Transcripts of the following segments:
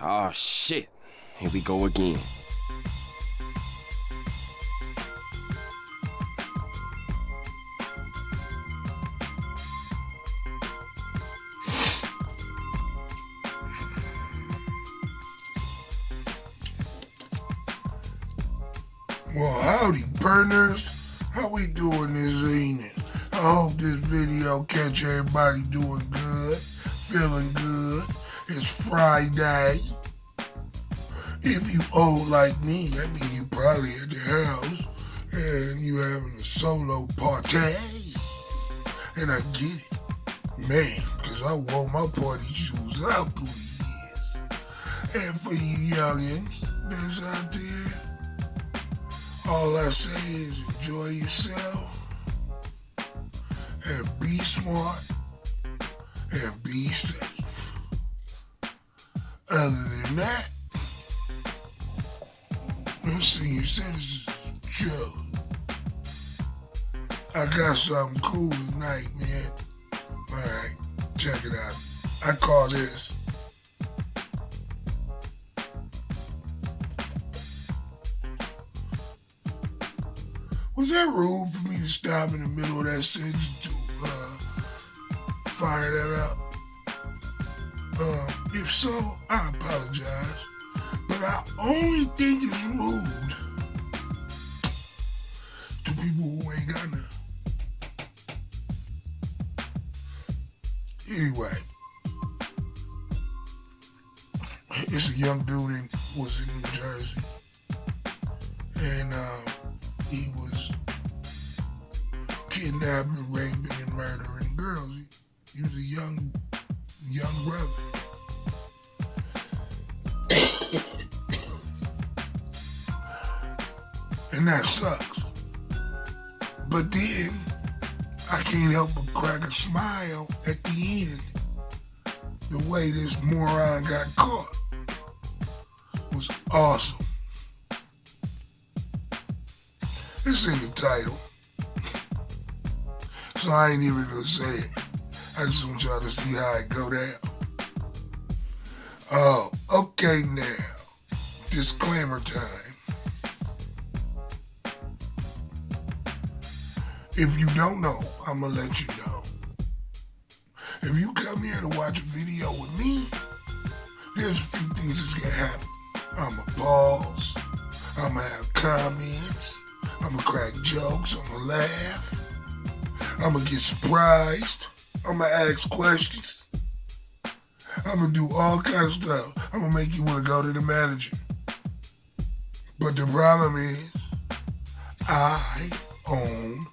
Oh shit. Here we go again. Well, howdy, partners. How we doing this evening? I hope this video catch everybody doing good, feeling good. It's Friday. If you old like me, that means you probably at your house and you having a solo party. And I get it, man, because I wore my party shoes out through the years. And for you youngins that's out there, all I say is enjoy yourself and be smart and be safe. Other than that, let's see, you said this is Joe. I got something cool tonight, man. Alright, check it out. I call this Was that rude for me to stop in the middle of that sentence to fire that up? If so, I apologize. But I only think it's rude to people who ain't got none. Anyway, it's a young dude in was in New Jersey, and he was kidnapping, raping, and murdering girls. He was a young brother. And that sucks. But then, I can't help but crack a smile at the end. The way this moron got caught was awesome. It's in the title, so I ain't even gonna say it. I just want y'all to see how it go down. Oh, okay now. Disclaimer time. If you don't know, I'm gonna let you know. If you come here to watch a video with me, there's a few things that's gonna happen. I'ma pause, I'ma have comments, I'ma crack jokes, I'ma laugh, I'ma get surprised, I'ma ask questions, I'ma do all kinds of stuff. I'ma make you wanna go to the manager. But the problem is, I own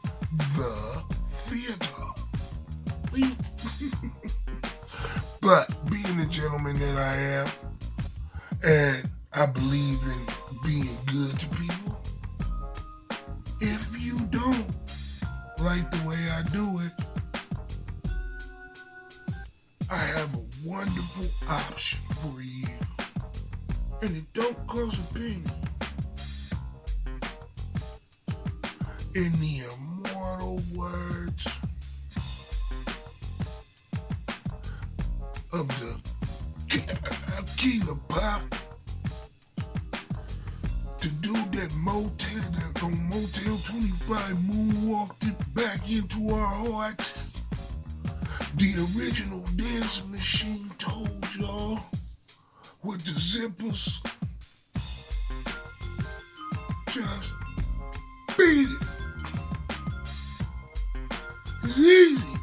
the theater. But being the gentleman that I am, and I believe in being good to people, if you don't like the way I do it, I have a wonderful option for you. And it don't cost a penny. In the immortal words of the King of Pop, the dude that on Motel 25 moonwalked it back into our hearts. The original dancing machine told y'all with the zippers, just beat it. It's easy.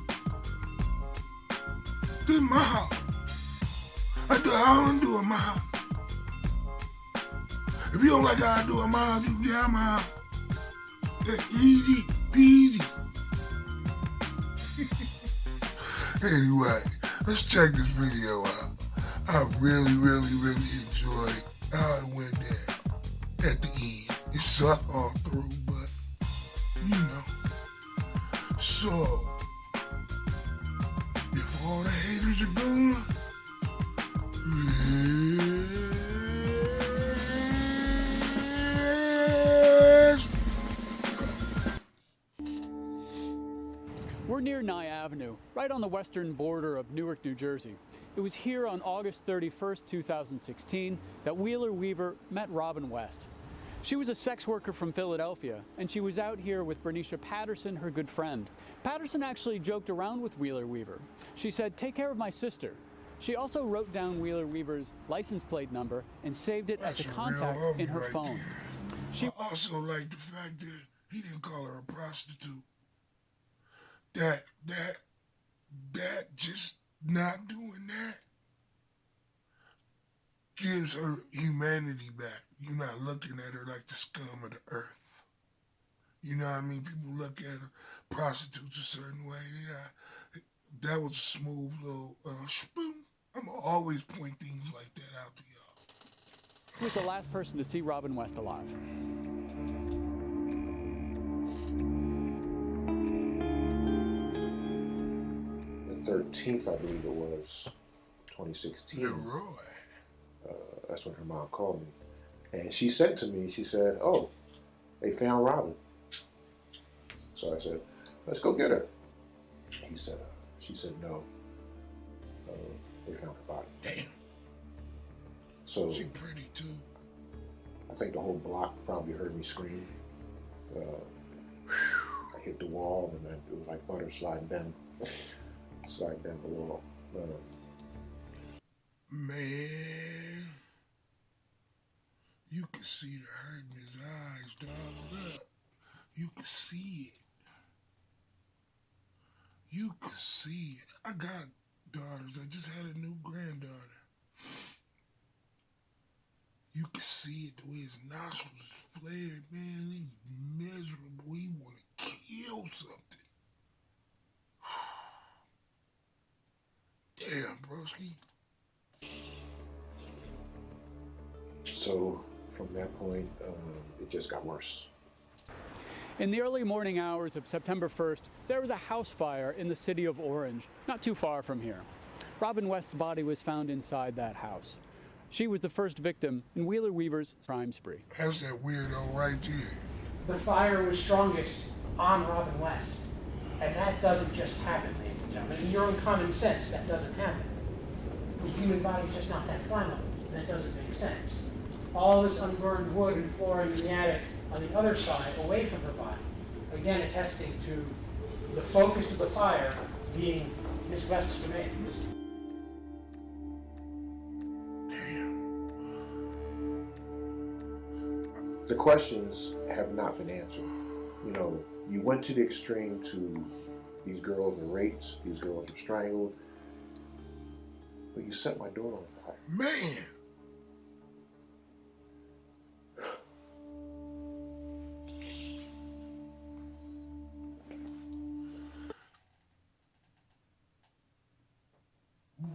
This my house. I don't do it in my house. If you don't like how I do it in my house, you get out of my house. That's easy peasy. Anyway, let's check this video out. I really enjoyed how it went down at the end. It sucked all through, but you know. So, if all the haters are gone, We're near Nye Avenue. Avenue, right on the western border of Newark, New Jersey. It was here on August 31st, 2016, that Wheeler Weaver met Robin West. She was a sex worker from Philadelphia, and she was out here with Bernicia Patterson, her good friend. Patterson actually joked around with Wheeler Weaver. She said, "Take care of my sister." She also wrote down Wheeler Weaver's license plate number and saved it as a contact in her phone. I also like the fact that he didn't call her a prostitute. That just not doing that gives her humanity back. You're not looking at her like the scum of the earth. You know what I mean? People look at prostitutes a certain way. That was a smooth little spoon. I'm going to always point things like that out to y'all. He was the last person to see Robin West alive. The 13th, I believe it was, 2016. Leroy. That's when her mom called me. And she said to me, she said, "Oh, they found Robin." So I said, "Let's go get her." She said, "No, they found her body." Damn. So She pretty too. I think the whole block probably heard me scream. I hit the wall, and it was like butter sliding down the wall. Man, you could see the hurt in his eyes, dog. Up. You could see it. You could see it. I got daughters. I just had a new granddaughter. You could see it, the way his nostrils is flared, man. He's miserable. He want to kill something. Damn, broski. So from that point, it just got worse. In the early morning hours of September 1st, there was a house fire in the city of Orange, not too far from here. Robin West's body was found inside that house. She was the first victim in Wheeler Weaver's crime spree. That's that weirdo right there. The fire was strongest on Robin West. And that doesn't just happen, ladies and gentlemen. In your own common sense, that doesn't happen. The human body's just not that flammable. That doesn't make sense. All this unburned wood and flooring in the attic on the other side, away from her body, again attesting to the focus of the fire being Miss West's remains. The questions have not been answered. You know, you went to the extreme to these girls were raped, these girls were strangled, but you set my daughter on fire. Man.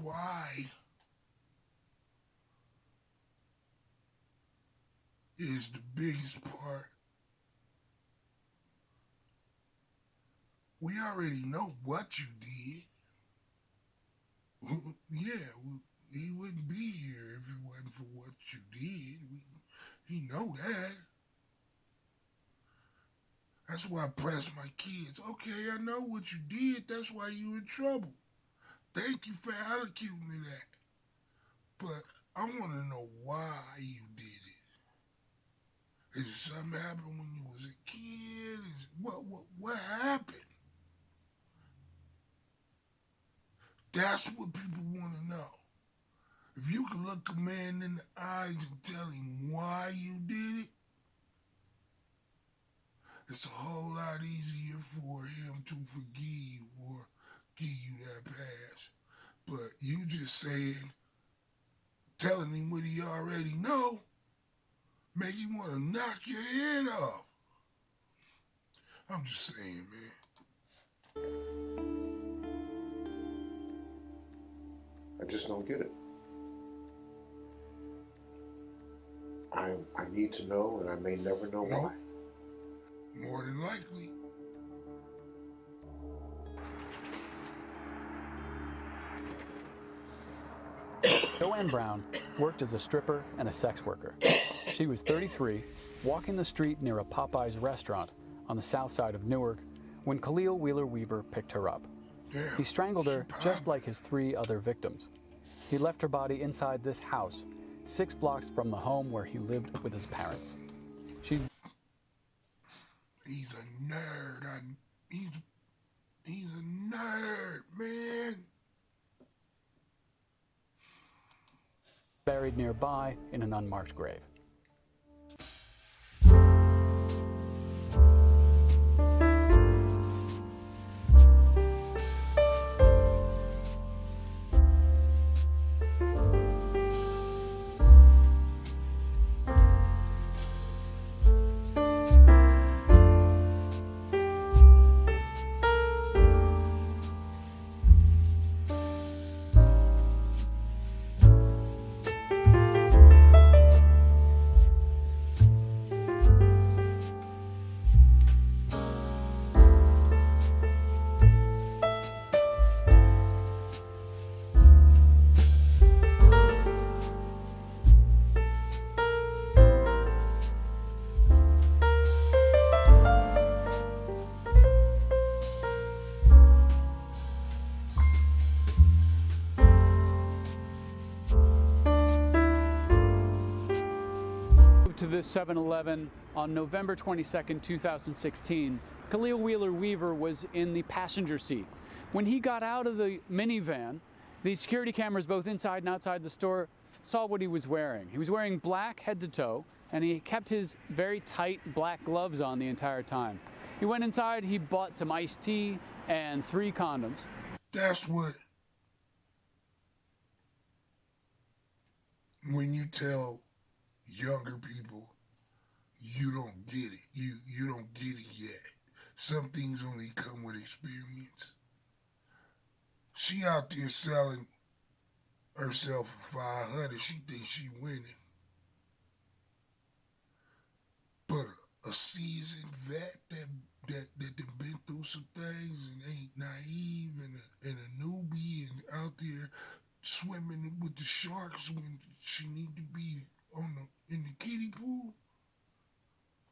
Why is the biggest part? We already know what you did. Yeah, he wouldn't be here if it wasn't for what you did. He know that. That's why I press my kids. Okay, I know what you did. That's why you in trouble. Thank you for allocating me that. But I want to know why you did it. Is something happened when you was a kid? What happened? That's what people want to know. If you can look a man in the eyes and tell him why you did it, it's a whole lot easier for him to forgive you or give you that pass. But you just saying, telling him what he already know, make him want to knock your head off. I'm just saying, man. I just don't get it. I need to know, and I may never know why. More than likely. Joanne Brown worked as a stripper and a sex worker. She was 33, walking the street near a Popeyes restaurant on the south side of Newark when Khalil Wheeler Weaver picked her up. Damn, He strangled her she just popped. like his 3 other victims. He left her body inside this house, 6 blocks from the home where he lived with his parents. She's He's a nerd. He's a nerd, man. buried nearby in an unmarked grave. To this 7-Eleven on November 22nd, 2016, Khalil Wheeler Weaver was in the passenger seat. When he got out of the minivan, the security cameras both inside and outside the store saw what he was wearing. He was wearing black head to toe, and he kept his very tight black gloves on the entire time. He went inside, he bought some iced tea and 3 condoms. That's what, when you tell younger people, you don't get it. You don't get it yet. Some things only come with experience. She out there selling herself for $500. She thinks she winning. But a seasoned vet that done been through some things and ain't naive and a newbie and out there swimming with the sharks when she need to be in the kiddie pool,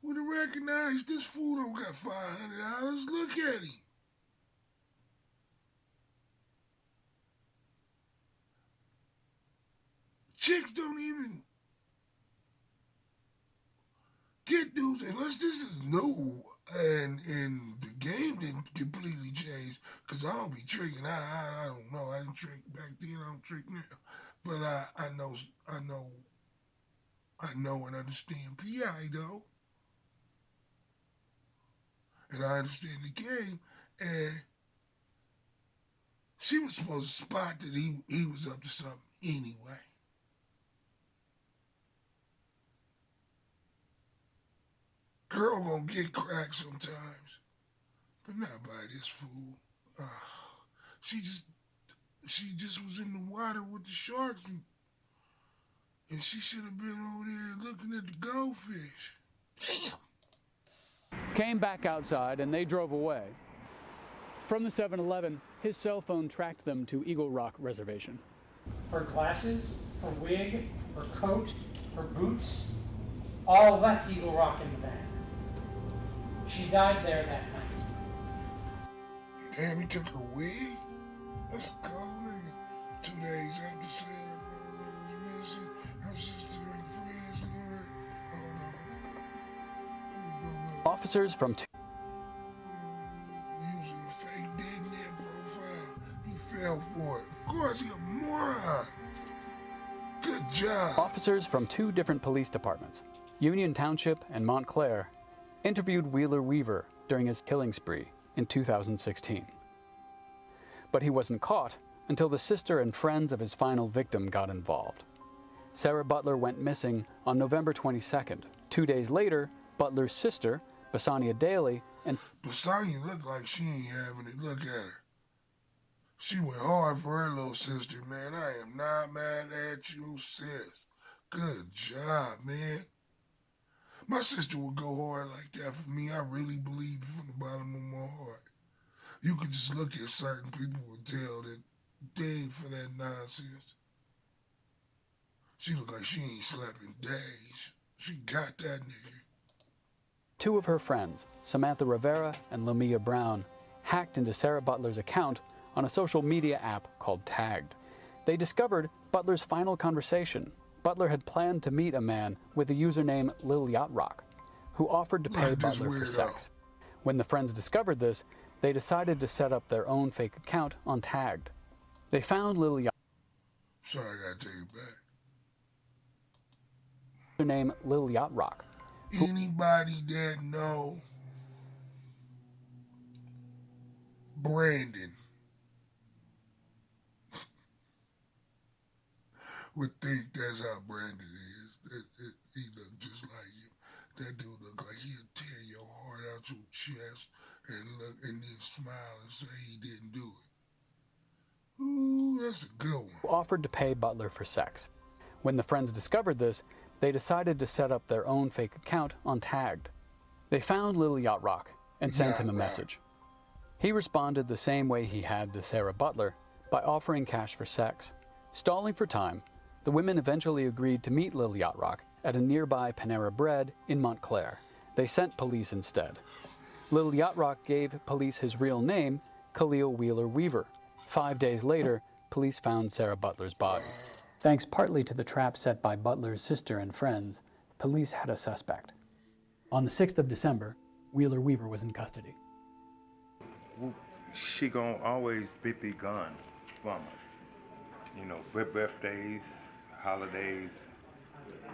would have recognized this fool don't got $500. Look at him. Chicks don't even get dudes unless this is new and the game didn't completely change. Cause I don't be tricking. I don't know. I didn't trick back then. I don't trick now. But I know and understand PI though. And I understand the game. And she was supposed to spot that he was up to something anyway. Girl gonna get cracked sometimes, but not by this fool. She just was in the water with the sharks, and she should have been over there looking at the goldfish. Damn. Came back outside and they drove away. From the 7-Eleven, his cell phone tracked them to Eagle Rock Reservation. Her glasses, her wig, her coat, her boots, all left Eagle Rock in the bag. She died there that night. Damn, he took her wig? That's cold, nigga. 2 days after saying her mother was missing, her sister and friends learned. Hold on. Let me go back. Officers from Using a fake dead profile. He fell for it. Of course, he a moron. Good job. Officers from 2 different police departments, Union Township and Montclair, interviewed Wheeler Weaver during his killing spree in 2016. But he wasn't caught until the sister and friends of his final victim got involved. Sarah Butler went missing on November 22nd. 2 days later, Butler's sister, Basania Daly, and Basania looked like she ain't having it. Look at her. She went hard for her little sister, man. I am not mad at you, sis. Good job, man. My sister would go hard like that for me. I really believe it from the bottom of my heart. You could just look at certain people and tell that they ain't for that nonsense. She look like she ain't slept in days. She got that nigga. 2 of her friends, Samantha Rivera and Lamia Brown, hacked into Sarah Butler's account on a social media app called Tagged. They discovered Butler's final conversation. Butler had planned to meet a man with the username Lil Yacht Rock, who offered to pay Like this Butler for weirdo. sex. When the friends discovered this, they decided to set up their own fake account on Tagged. They found Lil Yacht Sorry, I gotta take it back. name Lil Yacht Rock. Anybody that know Brandon would think that's how Brandon is. He look just like you. That dude look like he'll tear your heart out your chest and then smile and say he didn't do it. Ooh, that's a good one. Who offered to pay Butler for sex. When the friends discovered this, they decided to set up their own fake account on Tagged. They found Lil Yacht Rock and sent him a message. He responded the same way he had to Sarah Butler, by offering cash for sex. Stalling for time, the women eventually agreed to meet Lil Yacht Rock at a nearby Panera Bread in Montclair. They sent police instead. Lil Yacht Rock gave police his real name, Khalil Wheeler Weaver. 5 days later, police found Sarah Butler's body. Thanks partly to the trap set by Butler's sister and friends, police had a suspect. On the 6th of December, Wheeler Weaver was in custody. She gonna always be gone from us. You know, birthdays, holidays,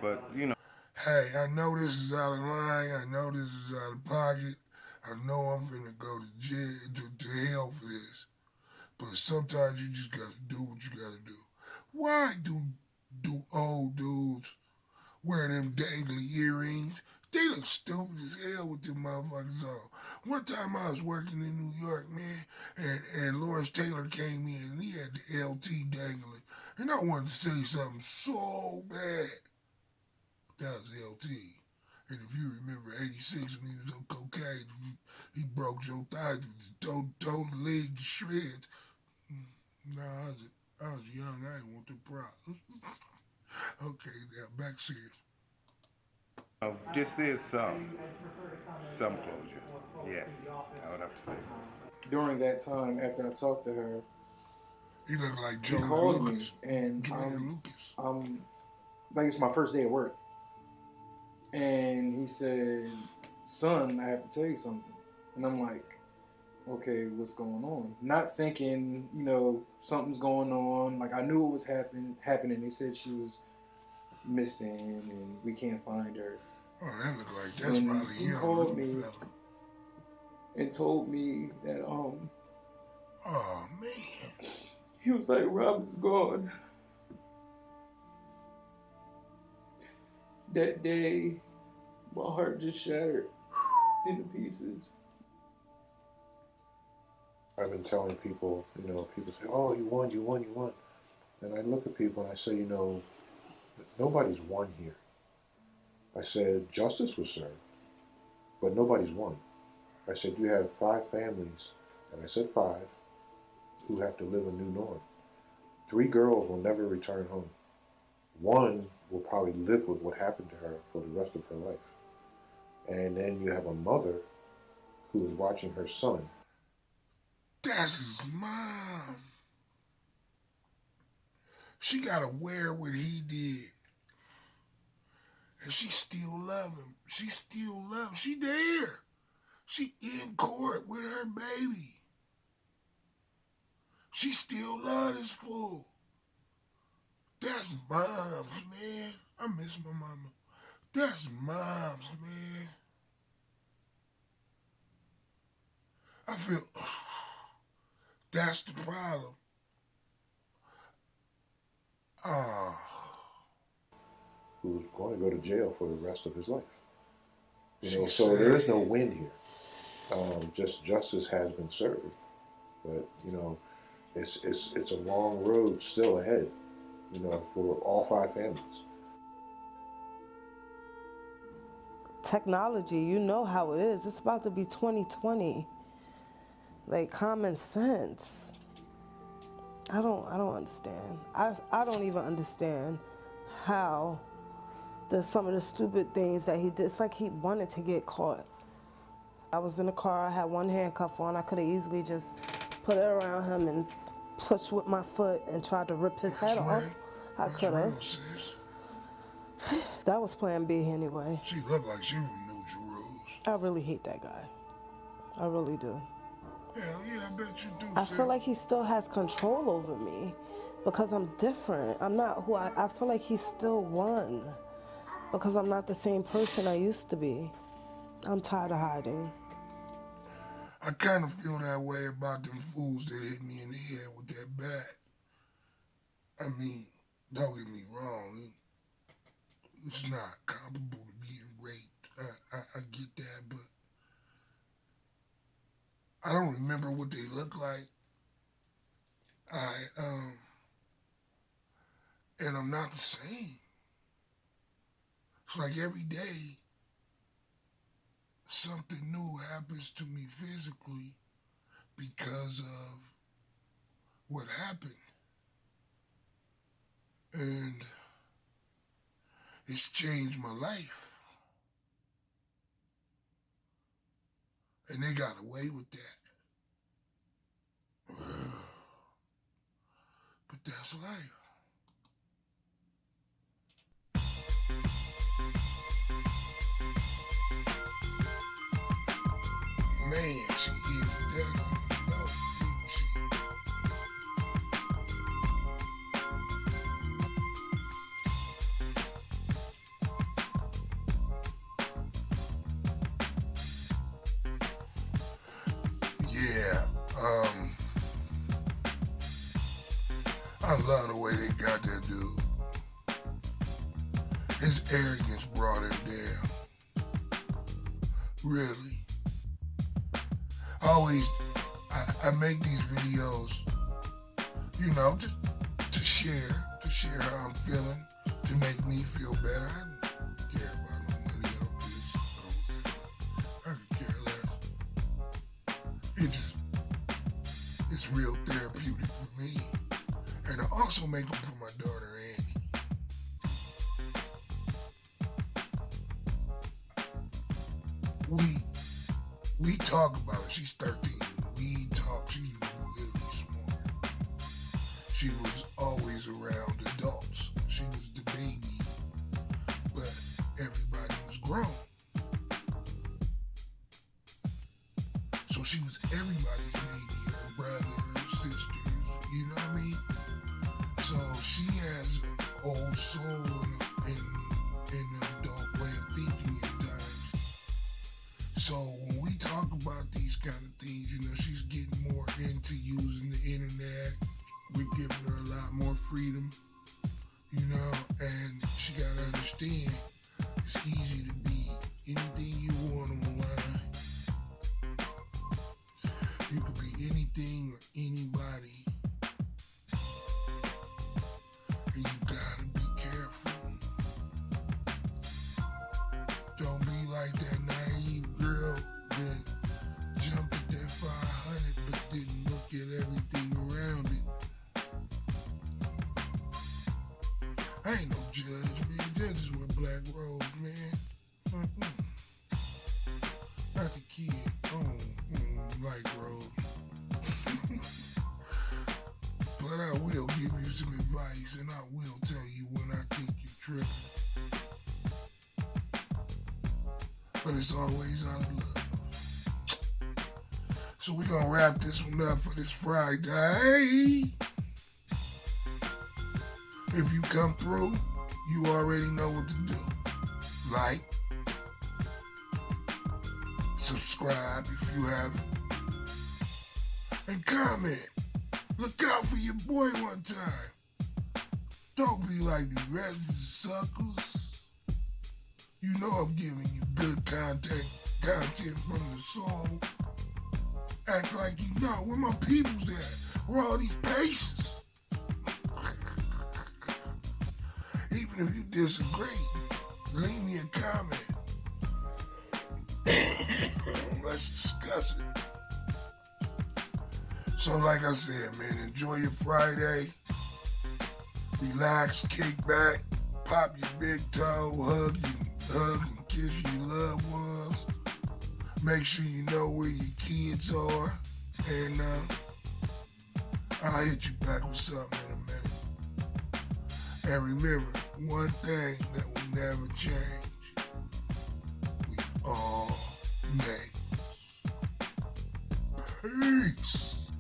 but you know. Hey, I know this is out of line. I know this is out of pocket. I know I'm finna go to jail, to hell for this. But sometimes you just gotta do what you gotta do. Why do old dudes wear them dangly earrings? They look stupid as hell with them motherfuckers on. One time I was working in New York, man, and Lawrence Taylor came in and he had the LT dangling. And I wanted to say something so bad. That was LT. And if you remember 86 when he was on cocaine, he broke your thighs with his toe the leg to shreds. No, I was young. I didn't want the problems. Okay, now back serious. This is some closure. Yes, I would have to say so. During that time, after I talked to her, He looked like she Joe calls me, Lucas. and Lucas. like it's my first day at work, and he said, "Son, I have to tell you something," and I'm like, "Okay, what's going on?" Not thinking, something's going on. Like I knew it was happening. They said she was missing, and we can't find her. Oh, that looked like that's And probably he him, called little me fella. and told me that Oh, man. he was like, "Robin's gone." That day, my heart just shattered into pieces. I've been telling people, people say, oh, you won. And I look at people and I say, nobody's won here. I said, justice was served, but nobody's won. I said, you have 5 families, and I said 5, who have to live a new norm. 3 girls will never return home. 1 will probably live with what happened to her for the rest of her life. And then you have a mother who is watching her son. That's his mom. She gotta wear what he did. And she still love him. She still love him. She there. She in court with her baby. She still love this fool. That's moms, man. I miss my mama. That's moms, man. I feel that's the problem. Who's going to go to jail for the rest of his life. So sad. there is no win here. Just justice has been served, but it's a long road still ahead. For all 5 families. Technology, you know how it is. It's about to be 2020. Like common sense. I don't understand. I don't even understand how some of the stupid things that he did. It's like he wanted to get caught. I was in the car, I had one handcuff on. I could have easily just put it around him and pushed with my foot and tried to rip his head off. I could have. That was plan B anyway. She looked like she from New Jerusalem. I really hate that guy. I really do. Hell yeah, I bet you do. I feel like he still has control over me because I'm different. I'm not who I feel like he still won because I'm not the same person I used to be. I'm tired of hiding. I kind of feel that way about them fools that hit me in the head with that bat. I mean, don't get me wrong. It's not comparable to being raped. I get that, but I don't remember what they look like. And I'm not the same. It's like every day something new happens to me physically because of what happened. And it's changed my life. And they got away with that. But that's life. Man, she gave me that on the nose, didn't she? Yeah, I love the way they got that dude. His arrogance brought him down. Really. I make these videos, you know, just to share how I'm feeling, to make me feel better. I don't care about nobody else. I could care less. It's real therapeutic for me. And I also make them for my daughter, Annie. We talk about it. She's 13. We talk. She's really smart. She was always around adults. She was the baby, but everybody was grown. So she was everybody's baby, her brother, her sisters, you know what I mean? So she has an old soul and an adult way of thinking at times. So when we talk about these kind of things, you know, she's getting more into using the internet. We're giving her a lot more freedom, you know, and she gotta understand it's easy to be anything you want online. You could be anything or anybody. And you gotta be careful. Don't be like that naive girl that jumped at that 500 but didn't look at everything around it. I ain't no judge, man. Judges wear black robes, man. Not the kid. Like robes. But I will give you some advice, and I will tell you when I think you're tripping. But it's always out of love. So we're gonna wrap this one up for this Friday. If you come through, you already know what to do. Like, subscribe if you haven't, and comment. Look out for your boy one time. Don't be like the rest of the suckers. You know I'm giving you good content from the soul. Act like you know where my people's at. Where all these paces. Even if you disagree, leave me a comment. Let's discuss it. So like I said, man, enjoy your Friday. Relax, kick back, pop your big toe, hug and kiss your loved ones. Make sure you know where your kids are. And I'll hit you back with something in a minute. And remember, one thing that will never change. We all neighbors. Peace.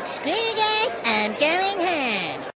Screw you guys, I'm going home.